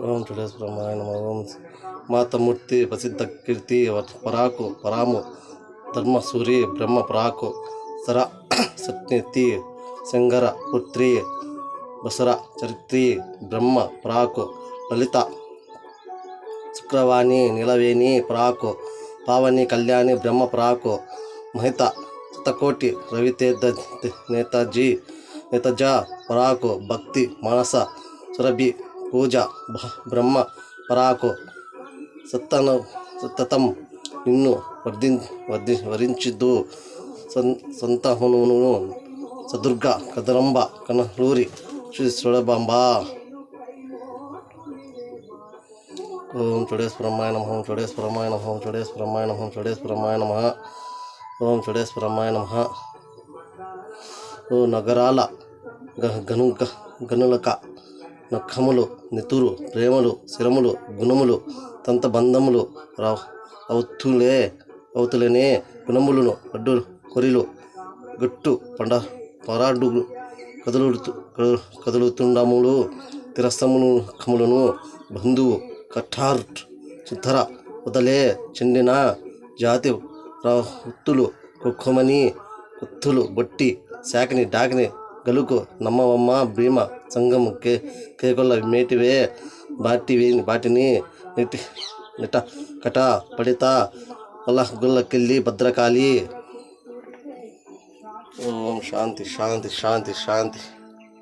ఓం చుడేశ్వరమాయ నమః. ఓం మాతమూర్తి ప్రసిద్ధ కీర్తి పరాకు పరాము ధర్మ సూరి బ్రహ్మ పరాకు సర సత్యతి శంకర పుత్రి బసర చరిత్రి బ్రహ్మ పరాకు లలిత శుక్రవాణి నీలవేణి పరాకు పావని కళ్యాణి బ్రహ్మ పరాకు మహిత శతకోటి రవితేజ నేతజ పరాకు భక్తి మానస సురభి పూజ బ్రహ్మ పరాకు సతతం నిన్ను వరించిద్దు సంతహమును సదుర్గ కదరంబ కనలూరి శ్రీ సుడబంబ. ఓం చుడేశ్వరమాయ నమః. ఓం చుడేశ్వరమాయ నమః. ఓం చుడేశ్వరమాయ నమః. ఓం చుడేశ్వరమాయ నమః. ఓం చుడేశ్వరమాయ నమః. ఓ నగరాల గనులక నఖములు నెతురు ప్రేమలు శిరములు గుణములు తంతబంధములు అవుతులేనే గుణములను అడ్డు కొరిలు గట్టు పరాడులు కదులుతుండములు తిరస్సములు ఖములను బంధువు కఠార్ట్ చిత్తర వదలే చెండిన జాతి ఉత్తులు కుక్కమని కుత్తులు బొట్టి శాకిని డాకిని గలుకు నమ్మవమ్మ భీమ సంగము కేకొల్ల మేటివే బాటిని నిట కట పడిత గుల్లకెళ్ళి భద్రకాళి. ఓం శాంతి శాంతి శాంతి శాంతి.